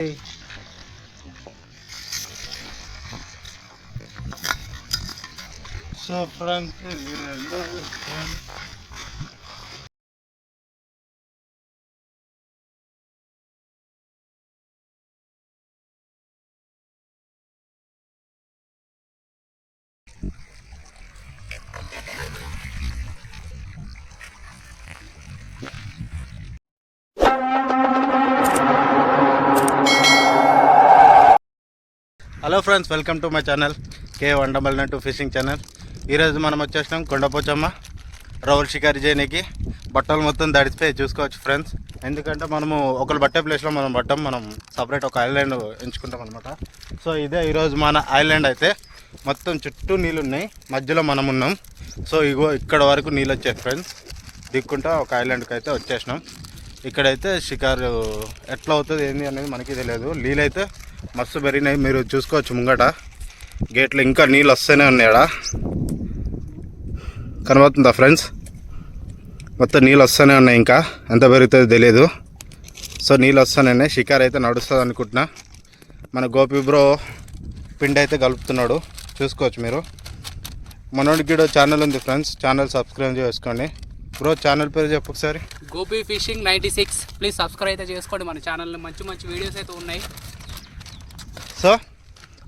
So friends, hello friends, welcome to my channel కే వండమల్నట్టు fishing channel. ఈరోజు మనం వచ్చేసినాం కొండపోచమ్మ రౌల్ షికారి చేయడానికి. బట్టలు మొత్తం తడిసిపోయి చూసుకోవచ్చు ఫ్రెండ్స్. ఎందుకంటే మనము ఒకరు బట్టే ప్లేస్లో మనం సపరేట్ ఒక ఐలాండ్ ఎంచుకుంటాం అనమాట. సో ఇదే ఈరోజు మన ఐలాండ్. అయితే మొత్తం చుట్టూ నీళ్ళు ఉన్నాయి, మధ్యలో మనం ఉన్నాం. సో ఇగో ఇక్కడ వరకు నీళ్ళు వచ్చాయి ఫ్రెండ్స్. దిక్కుంటా ఒక ఐలాండ్కి అయితే వచ్చేసినాం. ఇక్కడైతే షికారు ఎట్లా అవుతుంది ఏంది అనేది మనకి తెలియదు. నీళ్ళు అయితే మస్తు పెరిగినాయి, మీరు చూసుకోవచ్చు ముంగట గేట్లో ఇంకా నీళ్ళు వస్తూనే ఉన్నాయా, కనబడుతుందా ఫ్రెండ్స్? మొత్తం నీళ్ళు వస్తూనే ఉన్నాయి, ఇంకా ఎంత పెరుగుతుందో తెలియదు. సో నీళ్ళు వస్తూనే ఉన్నాయి. షికారు అయితే నడుస్తుంది అనుకుంటున్నా. మన గోపి బ్రో పిండి అయితే కలుపుతున్నాడు, చూసుకోవచ్చు మీరు. మనోడికి కూడా ఛానల్ ఉంది ఫ్రెండ్స్, ఛానల్ సబ్స్క్రైబ్ చేసుకోండి. బ్రో ఛానల్ పేరు చెప్పు ఒకసారి. గోపి ఫిషింగ్ 96. ప్లీజ్ సబ్స్క్రైబ్ అయితే చేసుకోండి. మన ఛానల్లో మంచి మంచి వీడియోస్ అయితే ఉన్నాయి. సో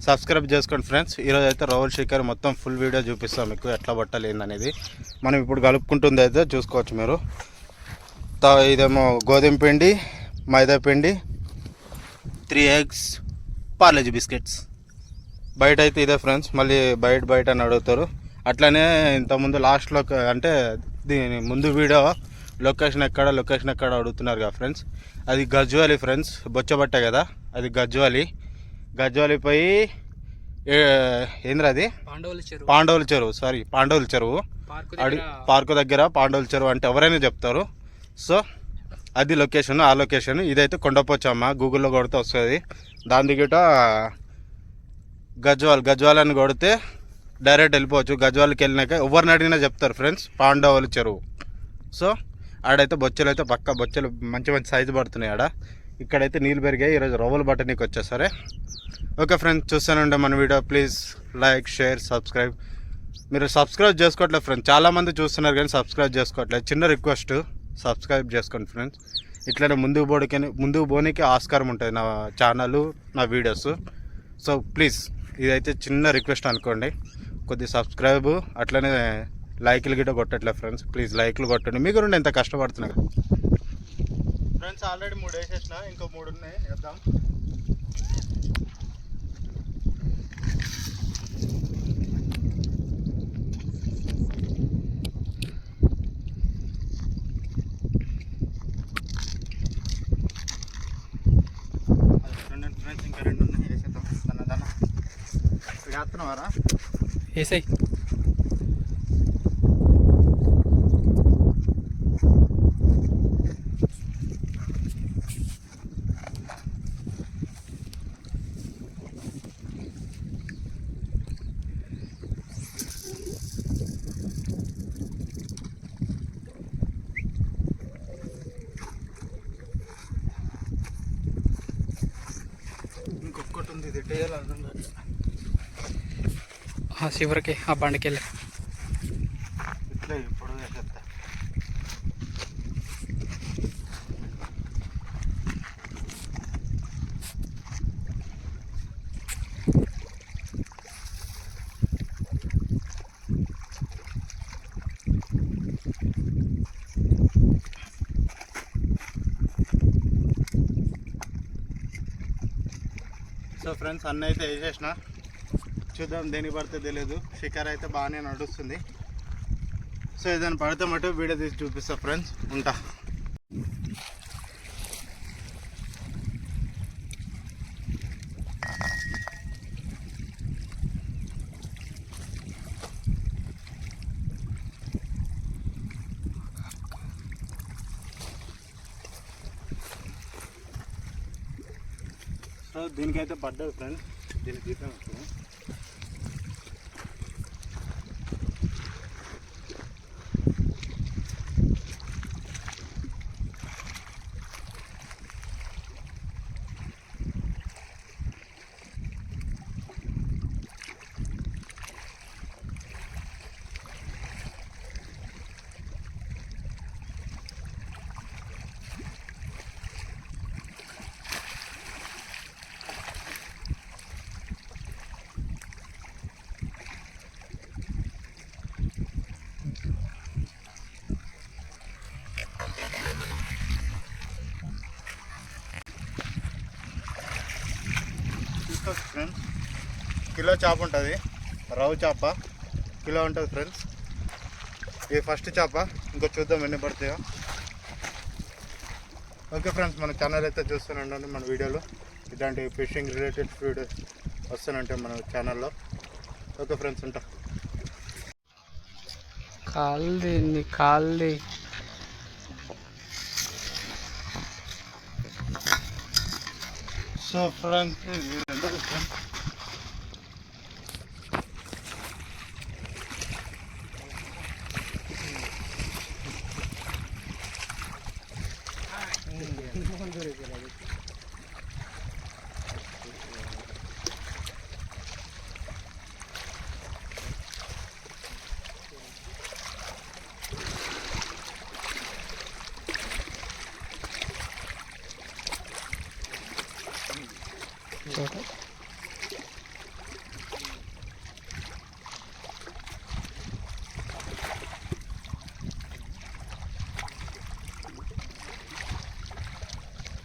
సబ్స్క్రైబ్ చేసుకోండి ఫ్రెండ్స్. ఈరోజు అయితే రౌల్ షికారి మొత్తం ఫుల్ వీడియో చూపిస్తాం మీకు, ఎట్లా బట్టలు ఏందనేది. మనం ఇప్పుడు కలుపుకుంటుంది అయితే చూసుకోవచ్చు మీరు. ఇదేమో గోధుమ పిండి, మైదా పిండి, 3 eggs, పార్లేజీ బిస్కెట్స్. బయట అయితే ఇదే ఫ్రెండ్స్. మళ్ళీ బయట అని అడుగుతారు. అట్లనే ఇంతకుముందు లాస్ట్లో అంటే దీని ముందు వీడియో లొకేషన్ ఎక్కడ అడుగుతున్నారు కదా ఫ్రెండ్స్. అది గజ్వాలి ఫ్రెండ్స్, బొచ్చబట్ట కదా అది గజ్వాలి. పోయి ఏంద్ర అది పాండవుల చెరువు పార్కు దగ్గర పాండవుల చెరువు అంటే ఎవరైనా చెప్తారు. సో అది లొకేషన్, ఆ లొకేషన్. ఇదైతే కొండపోచమ్మ, గూగుల్లో కొడితే వస్తుంది. దాని దిగట గజ్వాల్ అని కొడితే డైరెక్ట్ వెళ్ళిపోవచ్చు. గజ్వాల్కి వెళ్ళినాక ఎవరిని అడిగినా చెప్తారు ఫ్రెండ్స్, పాండవుల చెరువు. సో ఆడైతే బొచ్చలు అయితే బొచ్చలు మంచి సైజు పడుతున్నాయి ఆడ. ఇక్కడైతే నీళ్ళు పెరిగాయి. ఈరోజు రవ్వలు బట్టనీకి వచ్చేసరే. ఓకే ఫ్రెండ్స్, చూస్తానండి మన video. Please like, share, subscribe. మీరు సబ్స్క్రైబ్ చేసుకోవట్లేదు ఫ్రెండ్స్, చాలామంది చూస్తున్నారు కానీ సబ్స్క్రైబ్ చేసుకోవట్లేదు. చిన్న రిక్వెస్ట్, సబ్స్క్రైబ్ చేసుకోండి ఫ్రెండ్స్. ఇట్లనే ముందుకు పోనీకి ఆస్కారం ఉంటుంది నా ఛానల్, నా వీడియోస్. సో ప్లీజ్ ఇదైతే చిన్న రిక్వెస్ట్ అనుకోండి. కొద్ది సబ్స్క్రైబ్, అట్లనే లైక్లు గిట్ట కొట్టట్లేదు ఫ్రెండ్స్. ప్లీజ్ లైక్లు కొట్టండి. మీకు రెండు ఎంత కష్టపడుతున్నారు ఫ్రెండ్స్. ఆల్రెడీ 3 వేసేసిన, ఇంకో 3 ఉన్నాయి, వేద్దాం. ఫ్రెండ్స్ ఇంకా 2 ఉన్నాయి, వేసేద్దాం. దాన్ని ఇప్పుడు వేస్తున్నావారా? వేసాయి. ఇంకొకటి ఉంది, ఇది టేయాలి అర్థం కాదు. చివరికి ఆ బండకెళ్ళి ఇట్లా ఇప్పుడు వేసేస్తా. సో ఫ్రెండ్స్, అన్న అయితే వేసేసిన. చూద్దాం దేనికి పడితే తెలియదు. షికారు అయితే బాగానే నడుస్తుంది. సో ఏదైనా పడితే మటు వీడియో తీసి చూపిస్తా ఫ్రెండ్స్. ఉంటా. సో దీనికైతే పడ్డది ఫ్రెండ్స్, దీనికి జీతం వస్తుంది. చూసుకోవచ్చు ఫ్రెండ్స్, కిలో చేప ఉంటుంది, రవ్వ చేప కిలో ఉంటుంది ఫ్రెండ్స్. ఇది ఫస్ట్ చేప, ఇంకో చూద్దాం ఎన్ని పడతాయో. ఓకే ఫ్రెండ్స్, మన ఛానల్ అయితే చూస్తూనే ఉండండి. మన వీడియోలో ఇలాంటి ఫిషింగ్ రిలేటెడ్ వీడియోస్ వస్తూనంటే మన ఛానల్లో. ఓకే ఫ్రెండ్స్, ఉంటా. కాల్ది సో ఫ్రెండ్స్,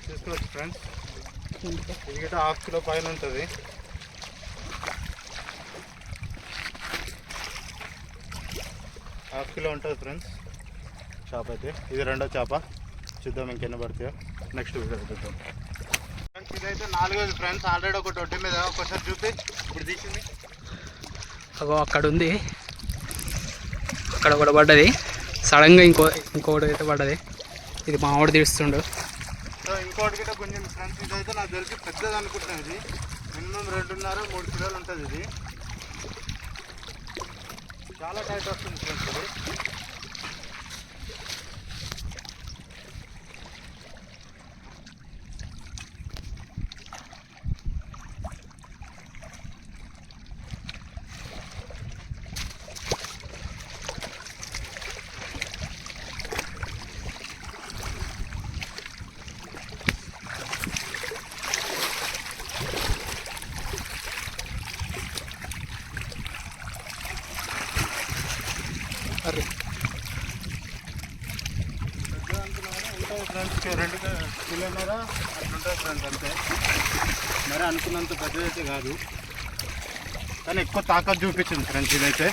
చూసుకోవచ్చు ఫ్రెండ్స్, ఇది గిట్ట 1/2 కిలో పైన ఉంటుంది. హాఫ్ కిలో ఉంటుంది ఫ్రెండ్స్ చేప అయితే. ఇది రెండో చేప, చూద్దాం ఇంకెన్ని పడతాయో నెక్స్ట్ వీడియో చూద్దాం ఫ్రెండ్స్. ఇదైతే 4వ ఫ్రెండ్స్. ఆల్రెడీ ఒకటి ఒడ్డు మీద ఒకసారి చూపి ఇప్పుడు తీసింది. అక్కడ ఉంది, అక్కడ ఒకటి పడ్డది సడన్గా. ఇంకొకటి అయితే పడ్డది. ఇది మా ఆవిడ తీస్తుండు. సో ఇంకోటి గిట్ట కొంచెం ఫ్రెండ్స్, ఇదైతే నాకు తెలిసి పెద్దది అనుకుంటున్నాను. ఇది మినిమం 2.5-3 కిలోలు ఉంటుంది. ఇది చాలా టైట్ వస్తుంది ఫ్రెండ్స్. ఇది ఫ్రెండ్స్ 2 కిలోన్నర అట్లుంటుంది ఫ్రెండ్స్, అంతే. మరి అనుకున్నంత పెద్దదైతే కాదు, కానీ ఎక్కువ తాకత్ చూపించింది ఫ్రెండ్స్. ఇదైతే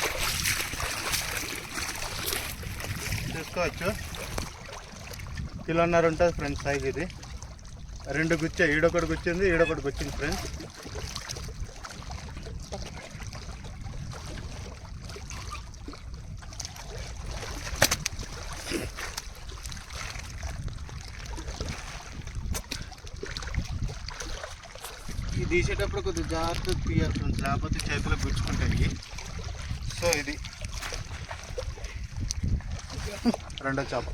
చూసుకోవచ్చు, 1.5 కిలో ఉంటుంది ఫ్రెండ్స్ సైజ్. ఇది 2 గుచ్చాయి, ఈడొకటి గుచ్చింది, ఈడొకటి గుచ్చింది ఫ్రెండ్స్. ఇది తీసేటప్పుడు కొద్దిగా జాగ్రత్తగా తీయాలి ఫ్రెండ్స్, లేకపోతే చేతిలో గుచ్చుకుంటాయి. సో ఇది రెండో చేప,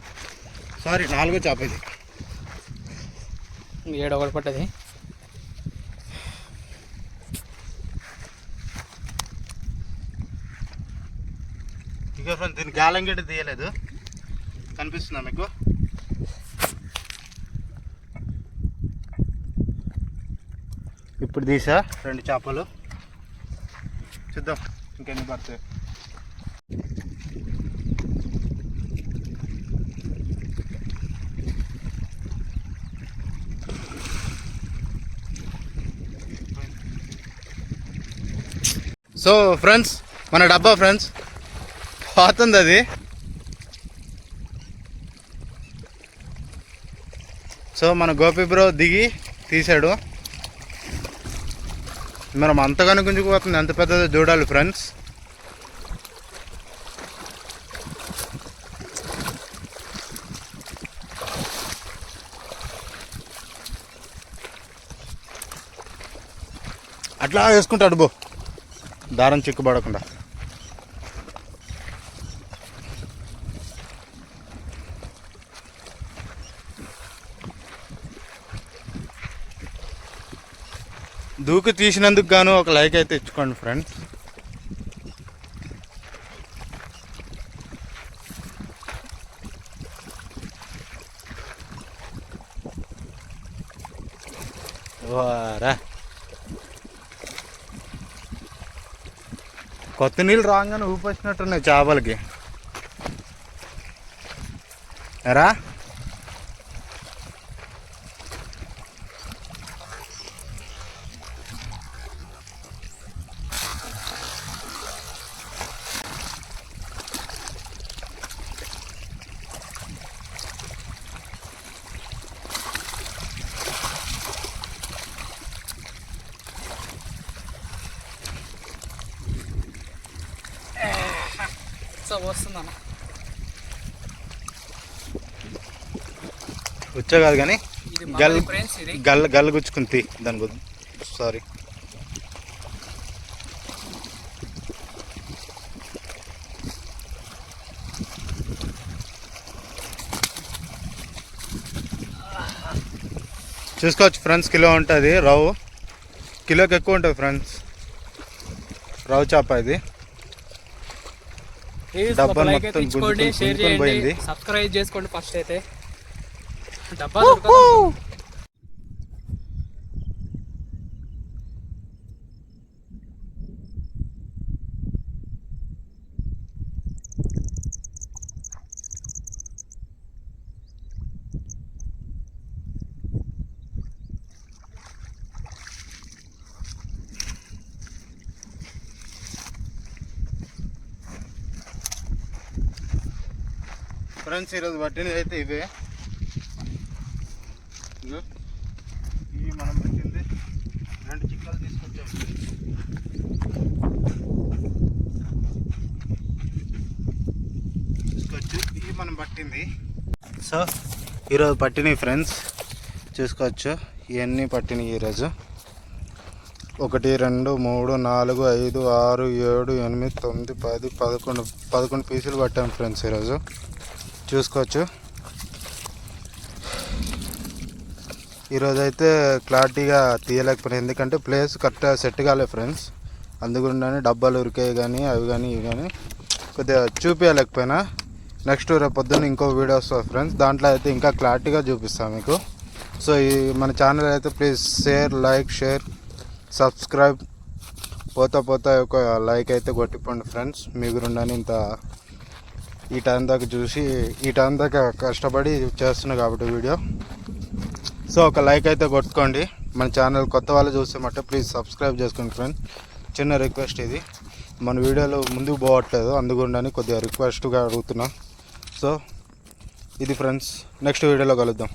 సారీ 4వ చేప. ఇది 7 ఒకటి పడ్డది. ఇక ఫ్రెండ్స్, దీని గాలం గడ్డి తీయలేదు, కనిపిస్తుందా మీకు? ఇప్పుడు తీసా 2 చేపలు, చూద్దాం ఇంకెన్ని పడతాయి. సో ఫ్రెండ్స్, మన డబ్బా ఫ్రెండ్స్ పోతుంది. అది సో మన గోపి బ్రో దిగి తీసాడు. మనం అంతగానే గుంజుకుపోతుంది, ఎంత పెద్దదో చూడాలి ఫ్రెండ్స్. అట్లా వేసుకుంటాడు బో, దారం చిక్కుపడకుండా. దూకు తీసినందుకు గాను ఒక లైక్ అయితే ఇచ్చుకోండి ఫ్రెండ్స్. వారా కొత్త నీళ్ళు రాగానే ఊపొచ్చినట్టున్నాయి చేపలకి. ఎరా వస్తుందన్న. వచ్చా కాదు కానీ ఇది గల్ ఫ్రెండ్స్, ఇది గల్ల గుచ్చుకుంది దాని గురించి. సారీ. చూసుకోవచ్చు ఫ్రెండ్స్, కిలో ఉంటుంది రావు. కిలోకి ఎక్కువ ఉంటుంది ఫ్రెండ్స్ రావు చేప. ఇది డబ్బా మొత్తం గుంజుకొని పోయింది. సబ్స్క్రైబ్ చేసుకోండి ఫస్ట్ అయితే. డబ్బా ఫ్రెండ్స్ ఈరోజు పట్టినది అయితే ఇవే. ఇవి మనం పెట్టింది 2 చిక్కలు తీసుకొచ్చాం. ఇవి మనం పట్టింది. సో ఈరోజు పట్టినవి ఫ్రెండ్స్ చూసుకోవచ్చు. ఇవన్నీ పట్టినవి ఈరోజు. 1 2 3 4 5 6 7 8 9 10 11 పీసులు పట్టాం ఫ్రెండ్స్ ఈరోజు. చూసుకోవచ్చు. ఈరోజు అయితే క్లారిటీగా తీయలేకపోయినా, ఎందుకంటే ప్లేస్ కరెక్ట్గా సెట్ కాలేదు ఫ్రెండ్స్. అందుకుండానే డబ్బాలు ఉరికాయి కానీ అవి కానీ ఇవి కానీ కొద్దిగా చూపించలేకపోయినా. నెక్స్ట్ రేపు పొద్దున్న ఇంకో వీడియో వస్తుంది ఫ్రెండ్స్, దాంట్లో అయితే ఇంకా క్లారిటీగా చూపిస్తాను మీకు. సో ఈ మన ఛానల్ అయితే ప్లీజ్ లైక్ షేర్ సబ్స్క్రైబ్. పోతా ఒక లైక్ అయితే కొట్టిపోండి ఫ్రెండ్స్. మీ గురుండని ఇంత ఈ టైం దాకా చూసి ఈ టైం దాకా కష్టపడి చేస్తున్నా కాబట్టి వీడియో. సో ఒక లైక్ అయితే కొట్టుకోండి. మన ఛానల్ కొత్త వాళ్ళు చూస్తే మట్టు ప్లీజ్ సబ్స్క్రైబ్ చేసుకోండి ఫ్రెండ్స్. చిన్న రిక్వెస్ట్ ఇది. మన వీడియోలు ముందుకు పోవట్లేదు, అందుగుండని కొద్దిగా రిక్వెస్ట్గా అడుగుతున్నా. సో ఇది ఫ్రెండ్స్, నెక్స్ట్ వీడియోలో కలుద్దాం.